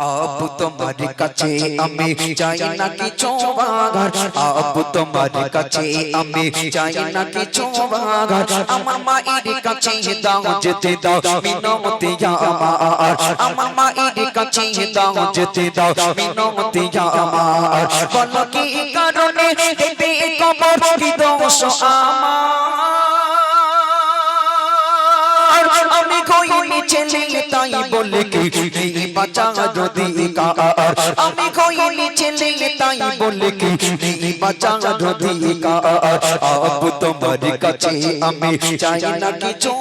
अब तुम्हारे কাছে আমি চাই না কিছু বাগার अब तुम्हारे কাছে আমি চাই না কিছু বাগার আমার মায়ের কাছে দাও যেতে দাও মিনতি আমার আমার মায়ের কাছে দাও যেতে দাও মিনতি আমার বলো কি কারণে হেঁটে কবর কি দোষ আমার আমি কইনি ছেলে তাই বলে কি বাঁচা যদি কার আমি কইনি ছেলে তাই বলে কি বাঁচা যদি কার अब তোমার কাছে আমি চাই না কিছু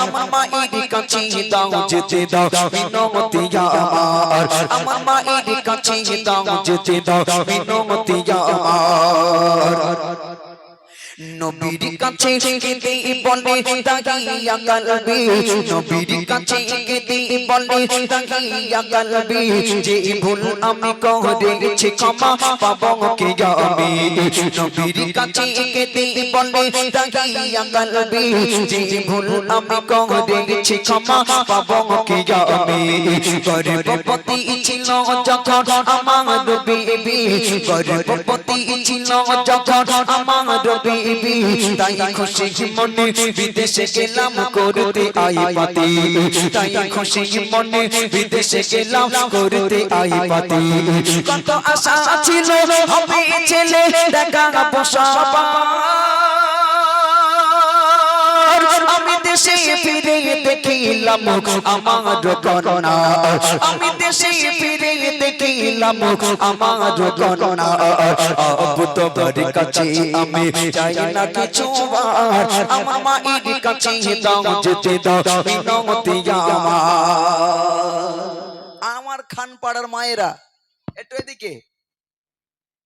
আমার মায়ের কাছে দাও যেতে দাও মিনতি আমার আমার মায়ের কাছে দাও যেতে দাও মিনতি আমার নবীর কাছে কেঁদে বলে তাকিয়া কালবি নবীর কাছে কেঁদে বলে তাকিয়া কালবি যে ভুল আমি করেছি ক্ষমা পাবো কি আমি নবীর কাছে কেঁদে বলে তাকিয়া কালবি যে ভুল আমি করেছি ক্ষমা পাবো কি আমি গর্ভবতী ছিল যখন আমার বিবি গর্ভবতী ছিল যখন আমার বিবি তাই খুশি মনে বিদেশে গেলাম করতে আই পাতি তাই খুশি মনে বিদেশে গেলাম করতে আই পাতি কত আশা ছিল হবে ছেলে দেখা বসাবা আমি দেশে ফিরে দেখিলাম আমার কন্যা আমি দেশে ফিরে দেখিলাম আমার কন্যা अब তোমার কাছে আমি চাই না কিছু আমার মায়ের কাছে দাও যেতে দাও মিনতি আমার খানপাড়ার মায়েরা একটু এদিকে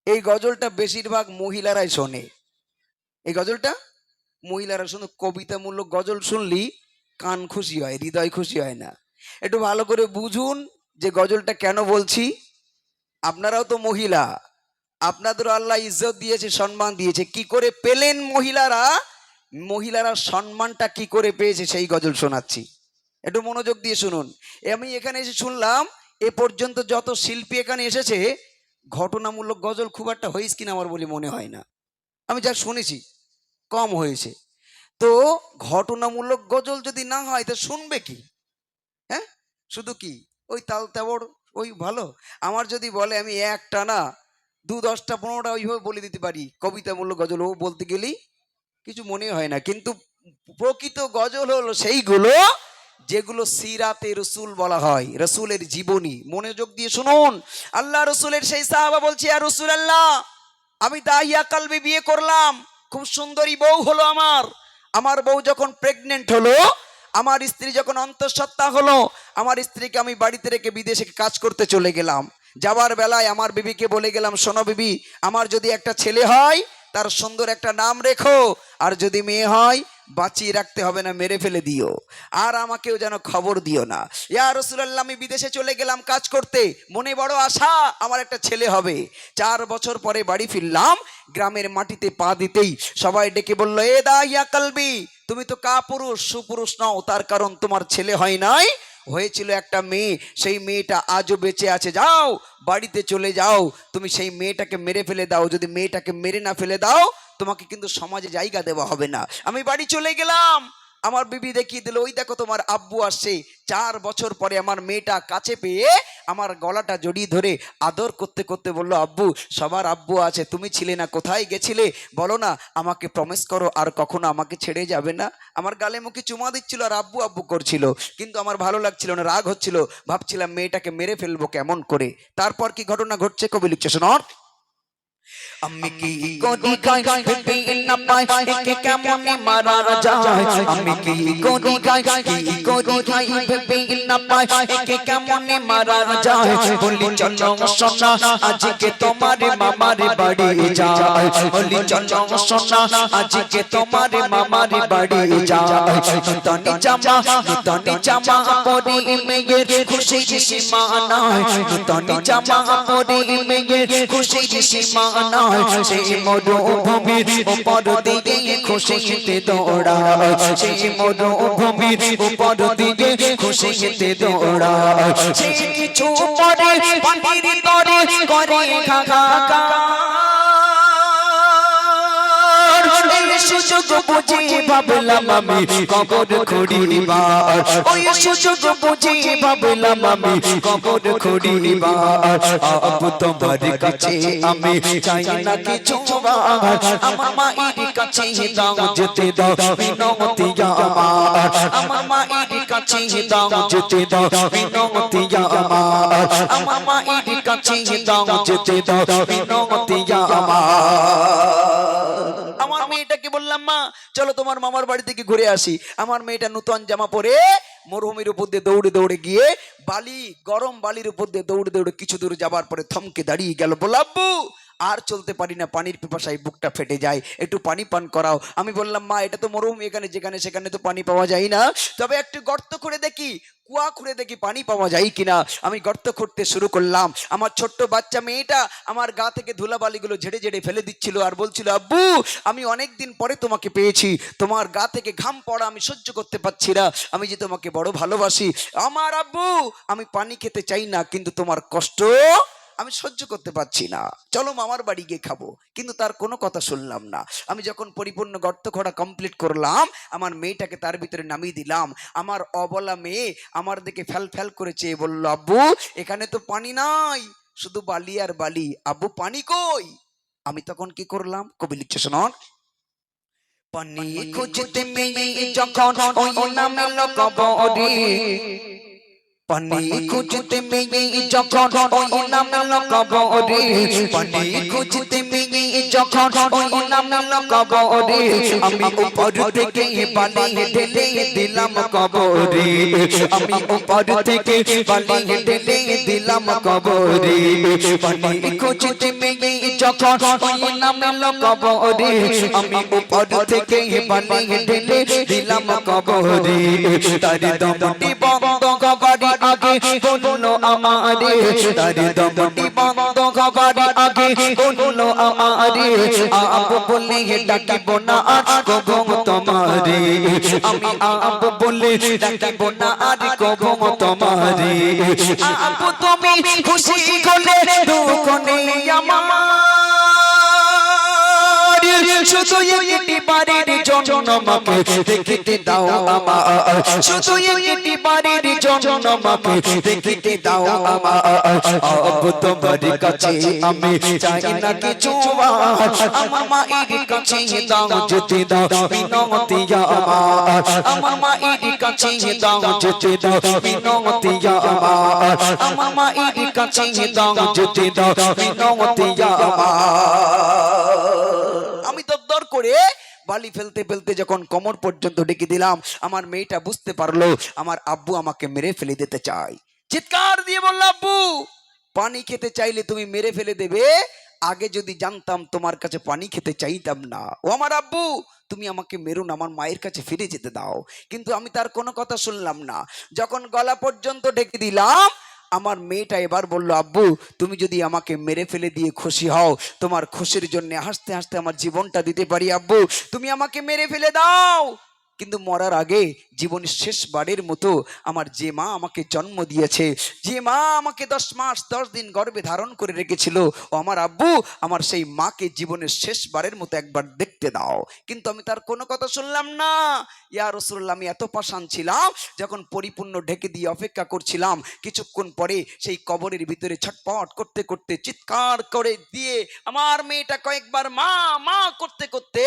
এই গজলটা বেশিরভাগ মহিলারাই শোনে এই গজলটা মহিলারা শুধু কবিতামূলক গজল শুনলি কান খুশি হয় হৃদয় খুশি হয় না একটু ভালো করে বুঝুন যে গজলটা কেন বলছি আপনারাও তো মহিলা আপনাদের আল্লাহ ইজ্জত দিয়েছে সম্মান দিয়েছে কি করে পেলেন মহিলারা সম্মানটা কি করে পেয়েছে সেই গজল শোনাচ্ছি একটু মনোযোগ দিয়ে শুনুন আমি এখানে এসে শুনলাম এ পর্যন্ত যত শিল্পী এখানে এসেছে ঘটনামূলক গজল খুব একটা হয়েছে কিনা আমার বলে মনে হয় না আমি যা শুনেছি কম হয়েছে তো ঘটনামূলক গজল যদি না হয় তো শুনবে কি হ্যাঁ শুধু কি ওই তাল তেবড় ওই ভালো আমার যদি বলে আমি একটা না 2-10টা 15টা ওইভাবে বলে দিতে পারি কবিতামূলক গজল ও বলতে গেলেই কিছু মনে হয় না কিন্তু প্রকৃত গজল হলো সেইগুলো যেগুলো সিরাতে রসুল বলা হয় রসুলের জীবনী মনোযোগ দিয়ে শুনুন আল্লাহ রসুলের সেই সাহাবা বলছে ইয়া রাসূলুল্লাহ আমি দাহিয়া কালবি বিয়ে করলাম খুব সুন্দরী বউ হলো আমার বউ যখন প্রেগনেন্ট হলো আমার স্ত্রী যখন অন্তঃসত্ত্বা হলো আমার স্ত্রীকে আমি বাড়িতে রেখে বিদেশে কাজ করতে চলে গেলাম যাবার বেলায় আমার বিবিকে বলে গেলাম শোনো বিবি আমার যদি একটা ছেলে হয় তার সুন্দর একটা নাম রেখো আর যদি মেয়ে হয় বাঁচিয়ে রাখতে হবে না মেরে ফেলে দিও আর আমাকেও যেন খবর দিও না ইয়া রাসূলুল্লাহ আমি বিদেশে চলে গেলাম কাজ করতে মনে বড় আশা আমার একটা ছেলে হবে 4 বছর পরে বাড়ি ফিরলাম গ্রামের মাটিতে পা দিতেই সবাই ডেকে বলল এ দাহিয়া কালবি তুমি তো কাপুরুষ সুপুরুষ নও তার কারণ তোমার ছেলে হয় নাই হয়েছিল একটা মেয়ে সেই মেয়েটা আজও বেঁচে আছে যাও বাড়িতে চলে যাও তুমি সেই মেয়েটাকে মেরে ফেলে দাও যদি মেয়েটাকে মেরে না ফেলে দাও তোমাকে কিন্তু সমাজে জায়গা দেওয়া হবে না আমি বাড়ি চলে গেলাম আমার বিবি দেখিয়ে দিল ওই দেখো তোমার আব্বু আসছে 4 বছর পরে আমার মেয়েটা কাছে পেয়ে আমার গলাটা জড়িয়ে ধরে আদর করতে করতে বলল আব্বু সবার আব্বু আছে তুমি ছিলে না কোথায় গেছিলে বলো না আমাকে প্রমিস করো আর কখনো আমাকে ছেড়ে যাবে না আমার গালে মুখে চুমা দিচ্ছিল আর আব্বু আব্বু করছিল কিন্তু আমার ভালো লাগছিল না রাগ হচ্ছিল ভাবছিলাম মেয়েটাকে মেরে ফেলবো কেমন করে তারপর কি ঘটনা ঘটছে কবি লিখছে শোনো আমি কি কোনি গায় ভেবে না পাই একে কেমন মারা যায় আমি কি কোনি গায় কি কোনি গায় ভেবে না পাই একে কেমন মারা যায় বলি চলো সোনা আজকে তোমার মামার বাড়ি যায় বলি চলো সোনা আজকে তোমার মামার বাড়ি যায় নতুন জামা পরে মেয়ের খুশি সীমা নাই নতুন জামা পরে মেয়ের খুশি সীমা নয় সেই মরুভূমির উপর দিয়ে খুশিতে দৌড়ায় সেই মরুভূমির উপর দিয়ে খুশিতে দৌড়ায় সে কিছু পরে পানির তরে করে হাহাকার সুযোগ বুঝে ভাবলাম আমি কবর খুঁড়িবার ওই সুযোগ বুঝে ভাবলাম আমি কবর খুঁড়িবার আব তোমার কাছে আমি চাই না কিছু আমার মায়ের কাছে দাও যেতে দাও বিনতি আমার আমার মায়ের কাছে দাও যেতে দাও বিনতি আমার আমার মায়ের কাছে দাও যেতে দাও বিনতি আমার মেয়েটাকে বললাম মা চলো তোমার মামার বাড়ি থেকে ঘুরে আসি। আমার মেয়েটা নতুন জামা পরে মরুভূমির উপর দিয়ে দৌড়ে দৌড়ে গিয়ে বালি গরম বালির উপর দিয়ে দৌড়ে দৌড়ে কিছু দূর যাবার পরে থমকে দাঁড়িয়ে গেল। বলল আব্বু আর চলতে পারি না, পানির পিপাসায় বুকটা ফেটে যায়, একটু পানি পান করাও। আমি বললাম মা এটা তো মরুভূমি, এখানে যেখানে সেখানে তো পানি পাওয়া যায় না, তবে একটু গর্ত করে দেখি, কুয়া খুঁড়ে দেখি পানি পাওয়া যায় কিনা। আমি গর্ত খুঁড়তে শুরু করলাম। আমার ছোট্ট বাচ্চা মেয়েটা আমার গা থেকে ধুলাবালিগুলো ঝেড়ে ঝেড়ে ফেলে দিচ্ছিল আর বলছিল আব্বু আমি অনেক দিন পরে তোমাকে পেয়েছি, তোমার গা থেকে ঘাম পড়া আমি সহ্য করতে পারছি না, আমি যে তোমাকে বড় ভালোবাসি। আমার আব্বু আমি পানি খেতে চাই না, কিন্তু তোমার কষ্ট আমি সহ্য করতে পারছি না, চলো মামার বাড়ি গিয়ে খাবো। কিন্তু তার কোনো কথা শুনলাম না। আমি যখন পরিপূর্ণ গর্ত খোঁড়া কমপ্লিট করলাম, আমার মেয়েটাকে তার ভিতরে নামিয়ে দিলাম। আমার অবলা মেয়ে আমার দিকে ফ্যাল ফ্যাল করে চেয়ে বলল আব্বু এখানে তো পানি নাই, শুধু বালি আর বালি, আব্বু পানি কই? আমি তখন কি করলাম, কবি লিখছে শোনন। পানি খুঁজতে মেয়ে যখন ওই নামে কবরে, পানি খুঁজতে মেয়ে যখন ওই নামে কবরে, পানি খুঁজতে মেয়ে যখন ওই নামে কবরে, আমি উপর থেকে বালি ঢেলে দিলাম কবরে, আমি উপর থেকে বালি ঢেলে দিলাম কবরে, পানি খুঁজতে মেয়ে যখন ওই নামে কবরে, আমি উপর থেকে বালি ঢেলে দিলাম কবরে, তার দমটি বন্ধ কবরে আগে বললো আমারে, তার দমটি বন্ধ কবরে আগে বললো আমারে, আপ বলে ডাকিব না আর কবম তোমারে, আমি আপ বলে ডাকিব না আর কবম তোমারে, আপ তুমি খুশি হলে দুঃখ নেই আমার, শুধু একটি বাড়ির জন্য আমাকে দেখিতে দাও আমার, শুধু একটি বাড়ির জন্য আমাকে দেখিতে দাও আমার, আব তোমার কাছে আমি চাই না কিছু আমার মায়ের কাছে দাও যেতে দাও বিনতি আমার, আমার মায়ের কাছে দাও যেতে দাও বিনতি আমার, আমার মায়ের কাছে দাও যেতে দাও বিনতি আমার। আমি দরদর করে বালি ফেলতে ফেলতে যখন কোমর পর্যন্ত ডেকে দিলাম, আমার মেয়েটা বুঝতে পারলো আমার আব্বু আমাকে মেরে ফেলে দিতে চায়। চিৎকার দিয়ে বলল আব্বু পানি খেতে চাইলে তুমি মেরে ফেলে দেবে, আগে যদি জানতাম তোমার কাছে পানি খেতে চাইতাম না। ও আমার আব্বু তুমি আমাকে মেরো না, আমার মায়ের কাছে ফিরে যেতে দাও। কিন্তু আমি তার কোনো কথা শুনলাম না। যখন গলা পর্যন্ত ডেকে দিলাম, আমার মেয়েটা এবার বলল আব্বু তুমি যদি আমাকে মেরে ফেলে দিয়ে খুশি হও, তোমার খুশির জন্য হাসতে হাসতে আমার জীবনটা দিতে পারি, আব্বু তুমি আমাকে মেরে ফেলে দাও, কিন্তু মরার আগে জীবনের শেষবারের মতো আমার যে মা আমাকে জন্ম দিয়েছে, যে মা আমাকে 10 মাস 10 দিন গর্ভে ধারণ করে রেখেছিল, ও আমার আব্বু আমার সেই মাকে জীবনের শেষবারের মতো একবার দেখতে দাও। কিন্তু আমি তার কোনো কথা শুনলাম না। ইয়া রাসূলুল্লাহ আমি এত পাষাণ ছিলাম, যখন পরিপূর্ণ ঢেকে দিয়ে অপেক্ষা করছিলাম, কিছুক্ষণ পরে সেই কবরের ভিতরে ছটপট করতে করতে চিৎকার করে দিয়ে আমার মেয়েটা কয়েকবার মা মা করতে করতে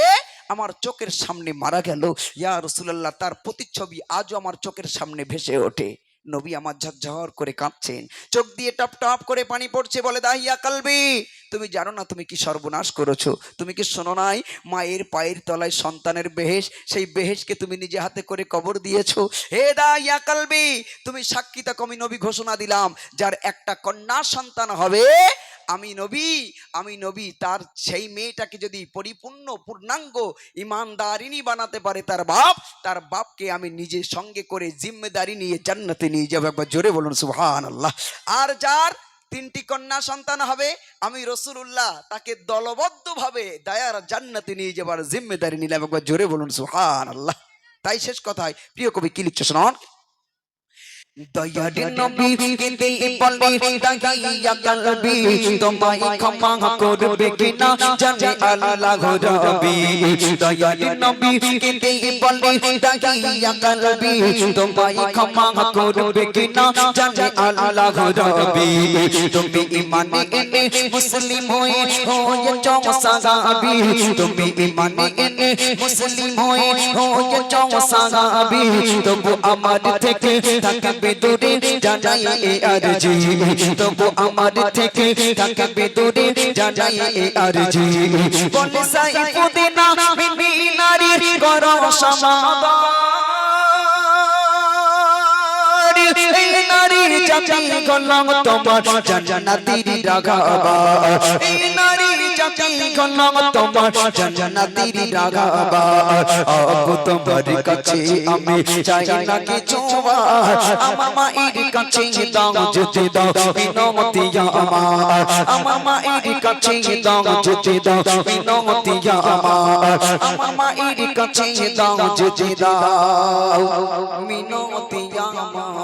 আমার চোখের সামনে মারা গেল। ইয়া রাসূলুল্লাহ তার প্রতিচ্ছবি আজও আমার চোখের সামনে ভেসে ওঠে। নবী আমার ঝরঝর করে কাঁদছেন, চোখ দিয়ে টপ টপ করে পানি পড়ছে। বলে দাহিয়া কালবি তুমি জানো না তুমি কি সর্বনাশ করেছো? তুমি কি শোনো নাই মায়ের পায়ের তলায় সন্তানের বেহেশ, সেই বেহেশকে তুমি নিজে হাতে করে কবর দিয়েছো। হে দাহিয়া কালবি তুমি সাক্ষী থাকো, আমি নবী ঘোষণা দিলাম যার একটা কন্যা সন্তান হবে, আমি নবী তার সেই মেয়েটাকে যদি পরিপূর্ণ পূর্ণাঙ্গ ইমানদারিনী বানাতে পারে তার বাপকে আমি নিজে সঙ্গে করে জিম্মেদারি নিয়ে জান্নাতে নিয়ে যাবো। একবার জোরে বলুন সুবহানাল্লাহ। আর যার 3টি কন্যা সন্তান হবে, আমি রাসূলুল্লাহ তাকে দলবদ্ধভাবে দায়ার জান্নাতে নিয়ে যাবার জিম্মেদারি নিলাম। একবার জোরে বলুন সুবহানাল্লাহ। তাই শেষ কথায় প্রিয় কবি কি লিখছে শুনুন। দয়ার নবী কেঁদে বলে তাকিয়া কলবি, তোমায় ক্ষমা করবে কিনা জানে আল্লাহ রাব্বি। দয়ার নবী কেঁদে বলে তাকিয়া কলবি, তোমায় ক্ষমা করবে কিনা জানে আল্লাহ রাব্বি। তুমি ঈমানে এনে মুসলিম হয়েছো সাহাবী, তুমি ঈমানে এনে মুসলিম হয়েছো সাহাবী, তবু আমার থেকে থাকবে দূরে জানাই এ আরজি, তবু আমার থেকে থাকবে দূরে জানাই এ আরজি। বলে সাইফুদ্দিন বিবি নারী করো সমাদর, এই নারী জাতি গোলাম তোমার জান্নাতের রাগাবা, এই নারী জাতি গোলাম তোমার জান্নাতের রাগাবা। আবু তোমার কাছে আমি চাই না কিছু, আমার মায়ের কাছে দাও যেতে দাও বিনমতি আমার, আমার মায়ের কাছে দাও যেতে দাও বিনমতি আমার, আমার মায়ের কাছে দাও যেতে দাও বিনমতি আমার।